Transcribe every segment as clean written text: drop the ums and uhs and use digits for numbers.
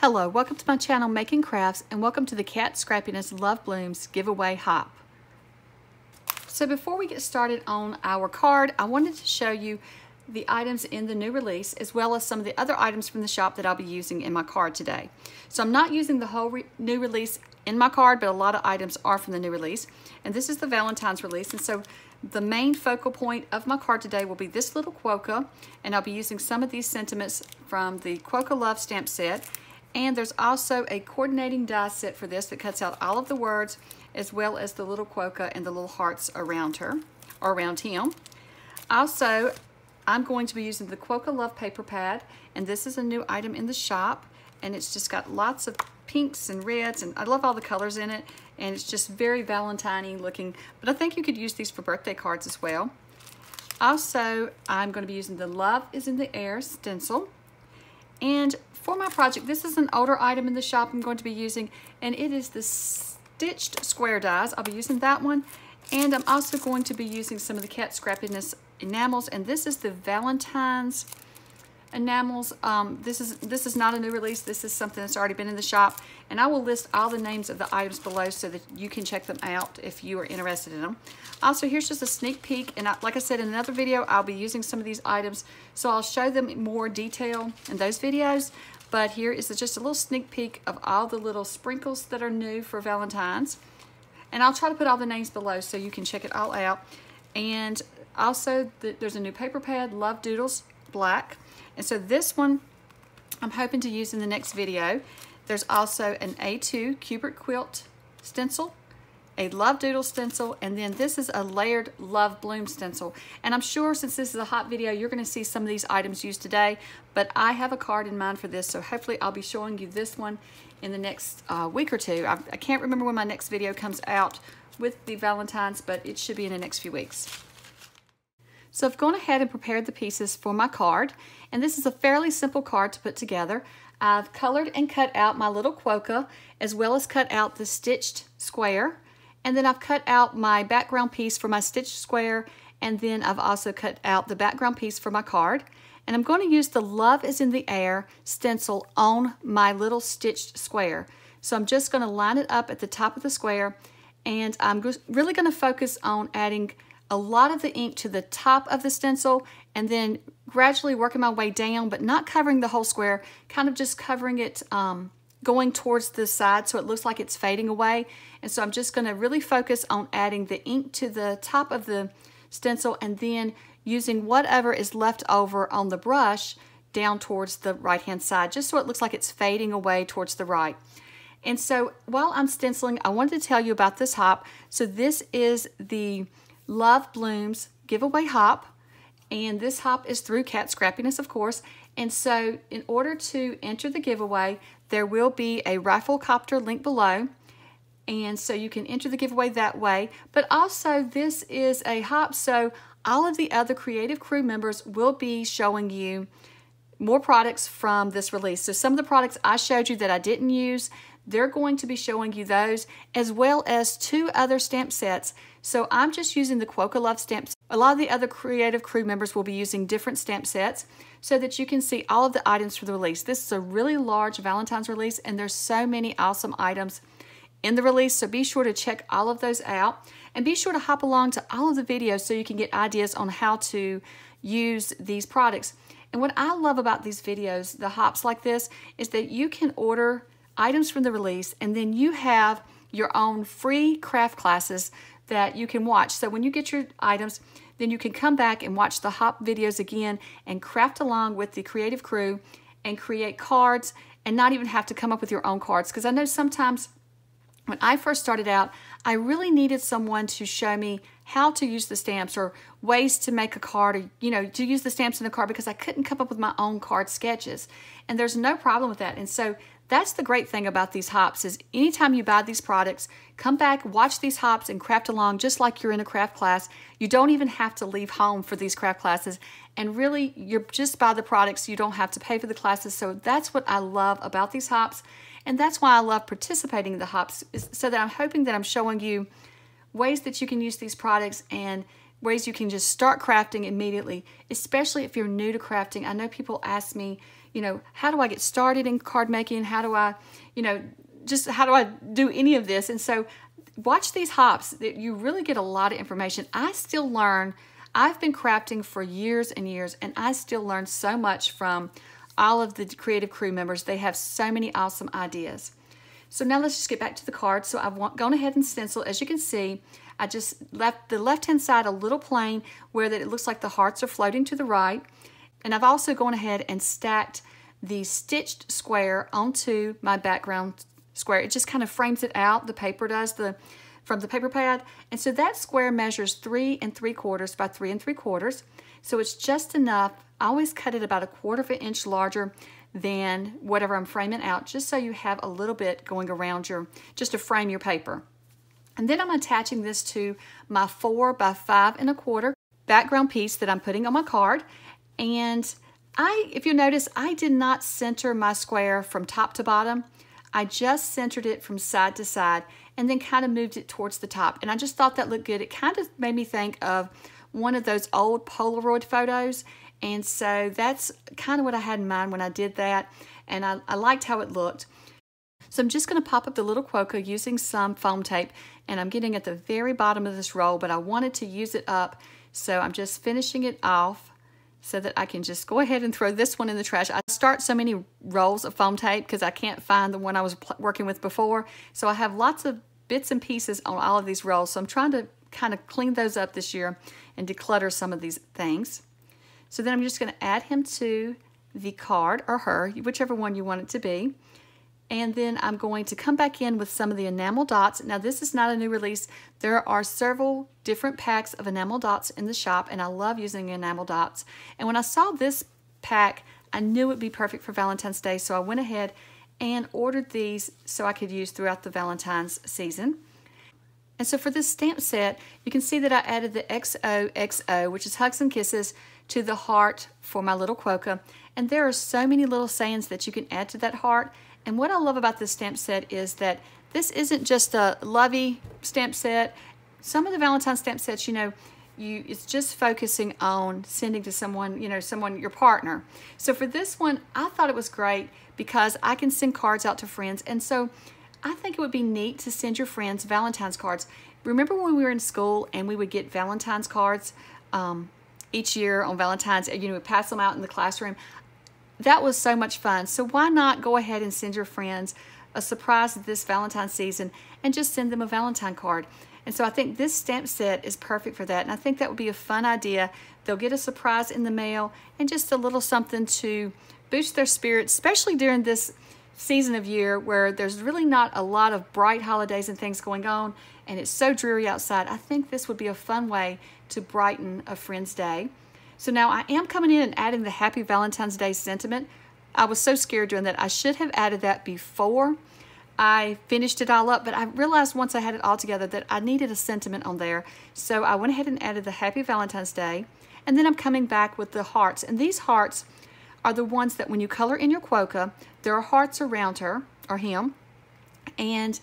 Hello, welcome to my channel Making Crafts, and welcome to the Kat Scrappiness Love Blooms giveaway hop. So before we get started on our card, I wanted to show you the items in the new release as well as some of the other items from the shop that I'll be using in my card today. So I'm not using the whole new release in my card, but a lot of items are from the new release. And this is the Valentine's release, and so the main focal point of my card today will be this little Quokka, and I'll be using some of these sentiments from the Quokka Love stamp set. And there's also a coordinating die set for this that cuts out all of the words as well as the little Quokka and the little hearts around her, or around him. Also, I'm going to be using the Quokka Love paper pad, and this is a new item in the shop, and it's just got lots of pinks and reds, and I love all the colors in it, and it's just very Valentine-y looking, but I think you could use these for birthday cards as well. Also, I'm going to be using the Love is in the Air stencil, and for my project, this is an older item in the shop I'm going to be using, and it is the stitched square dies. I'll be using that one, and I'm also going to be using some of the Kat Scrappiness enamels, and this is the Valentine's enamels. This is not a new release. This is something that's already been in the shop, and I will list all the names of the items below so that you can check them out if you are interested in them. Also, here's just a sneak peek, and like I said in another video, I'll be using some of these items, so I'll show them in more detail in those videos. But here is just a little sneak peek of all the little sprinkles that are new for Valentine's. And I'll try to put all the names below so you can check it all out. And also, there's a new paper pad, Love Doodles Black. And so this one I'm hoping to use in the next video. There's also an A2 Cupid Quilt stencil, a Love Doodle stencil, and then this is a layered Love Bloom stencil. And I'm sure since this is a hot video, you're going to see some of these items used today, but I have a card in mind for this, so hopefully I'll be showing you this one in the next week or two. I can't remember when my next video comes out with the Valentine's, but it should be in the next few weeks. So I've gone ahead and prepared the pieces for my card, and this is a fairly simple card to put together. I've colored and cut out my little Quokka, as well as cut out the stitched square, and then I've cut out my background piece for my stitched square, and then I've also cut out the background piece for my card. And I'm going to use the Love is in the Air stencil on my little stitched square. So I'm just going to line it up at the top of the square, and I'm really going to focus on adding a lot of the ink to the top of the stencil, and then gradually working my way down, but not covering the whole square, kind of just covering it going towards the side so it looks like it's fading away. And so I'm just going to really focus on adding the ink to the top of the stencil, and then using whatever is left over on the brush down towards the right hand side, just so it looks like it's fading away towards the right. And so while I'm stenciling, I wanted to tell you about this hop. So this is the Love Blooms giveaway hop, and this hop is through Kat Scrappiness, of course. And so in order to enter the giveaway, there will be a raffle copter link below, and so you can enter the giveaway that way. But also, this is a hop, so all of the other creative crew members will be showing you more products from this release. So some of the products I showed you that I didn't use, they're going to be showing you those, as well as 2 other stamp sets. So I'm just using the Quokka Love stamps. A lot of the other creative crew members will be using different stamp sets so that you can see all of the items for the release. This is a really large Valentine's release, and there's so many awesome items in the release, so be sure to check all of those out, and be sure to hop along to all of the videos so you can get ideas on how to use these products. And what I love about these videos, the hops like this, is that you can order items from the release, and then you have your own free craft classes that you can watch. So when you get your items, then you can come back and watch the hop videos again and craft along with the creative crew and create cards, and not even have to come up with your own cards. Because I know sometimes when I first started out, I really needed someone to show me how to use the stamps, or ways to make a card, or to use the stamps in the card, because I couldn't come up with my own card sketches. And there's no problem with that. And so that's the great thing about these hops, is anytime you buy these products, come back, watch these hops, and craft along just like you're in a craft class. You don't even have to leave home for these craft classes, and really you're just buy the products. You don't have to pay for the classes. So that's what I love about these hops, and that's why I love participating in the hops, is so that I'm hoping that I'm showing you ways that you can use these products, and ways you can just start crafting immediately, especially if you're new to crafting. I know people ask me, you know, how do I get started in card making? How do I, you know, just how do I do any of this? And so watch these hops. You really get a lot of information. I still learn. I've been crafting for years and years, and I still learn so much from all of the creative crew members. They have so many awesome ideas. So now let's just get back to the card. So I've gone ahead and stenciled. As you can see, I just left the left-hand side a little plain where that it looks like the hearts are floating to the right. And I've also gone ahead and stacked the stitched square onto my background square. It just kind of frames it out. The paper does from the paper pad. And so that square measures 3 3/4 by 3 3/4. So it's just enough. I always cut it about 1/4 of an inch larger than whatever I'm framing out, just so you have a little bit going around just to frame your paper. And then I'm attaching this to my 4 by 5 1/4 background piece that I'm putting on my card. And if you notice, I did not center my square from top to bottom. I just centered it from side to side and then kind of moved it towards the top. And I just thought that looked good. It kind of made me think of one of those old Polaroid photos. And so that's kind of what I had in mind when I did that. And I liked how it looked. So I'm just going to pop up the little Quokka using some foam tape. And I'm getting at the very bottom of this roll, but I wanted to use it up. So I'm just finishing it off so that I can just go ahead and throw this one in the trash. I start so many rolls of foam tape because I can't find the one I was working with before. So I have lots of bits and pieces on all of these rolls. So I'm trying to kind of clean those up this year and declutter some of these things. So then I'm just going to add him to the card, or her, whichever one you want it to be. And then I'm going to come back in with some of the Enamel Dots. Now this is not a new release. There are several different packs of Enamel Dots in the shop, and I love using Enamel Dots. And when I saw this pack, I knew it would be perfect for Valentine's Day, so I went ahead and ordered these so I could use throughout the Valentine's season. And so for this stamp set, you can see that I added the XOXO, which is Hugs and Kisses, to the heart for my little Quokka. And there are so many little sayings that you can add to that heart. And what I love about this stamp set is that this isn't just a lovey stamp set. Some of the Valentine stamp sets, you know, it's just focusing on sending to someone, you know, your partner. So for this one, I thought it was great because I can send cards out to friends. And so I think it would be neat to send your friends Valentine's cards. Remember when we were in school and we would get Valentine's cards each year on Valentine's, you know, we'd pass them out in the classroom. That was so much fun. So why not go ahead and send your friends a surprise this Valentine's season and just send them a Valentine card. And so I think this stamp set is perfect for that. And I think that would be a fun idea. They'll get a surprise in the mail and just a little something to boost their spirits, especially during this season of year where there's really not a lot of bright holidays and things going on and it's so dreary outside. I think this would be a fun way to brighten a friend's day. So now I am coming in and adding the Happy Valentine's Day sentiment. I was so scared doing that. I should have added that before I finished it all up, but I realized once I had it all together that I needed a sentiment on there. So I went ahead and added the Happy Valentine's Day. And then I'm coming back with the hearts. And these hearts are the ones that when you color in your Quokka, there are hearts around her or him. And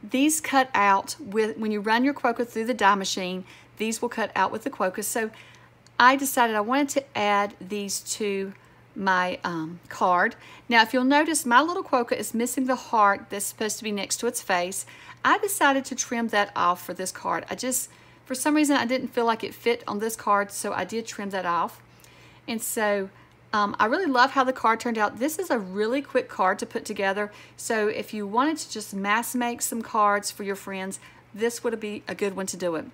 these cut out when you run your Quokka through the die machine, these will cut out with the Quokka. So I decided I wanted to add these to my card. Now if you'll notice, my little Quokka is missing the heart that's supposed to be next to its face. I decided to trim that off for this card. For some reason I didn't feel like it fit on this card, so I did trim that off. And so I really love how the card turned out. This is a really quick card to put together, so if you wanted to just mass make some cards for your friends, this would be a good one to do it.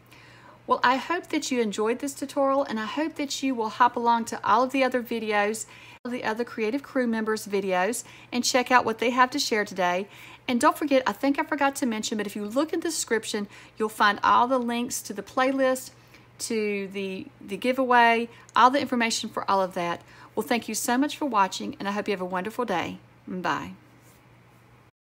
Well, I hope that you enjoyed this tutorial, and I hope that you will hop along to all of the other videos, the other creative crew members' videos, and check out what they have to share today. And don't forget, I think I forgot to mention, but if you look in the description, you'll find all the links to the playlist, to the giveaway, all the information for all of that. Well, thank you so much for watching, and I hope you have a wonderful day. Bye.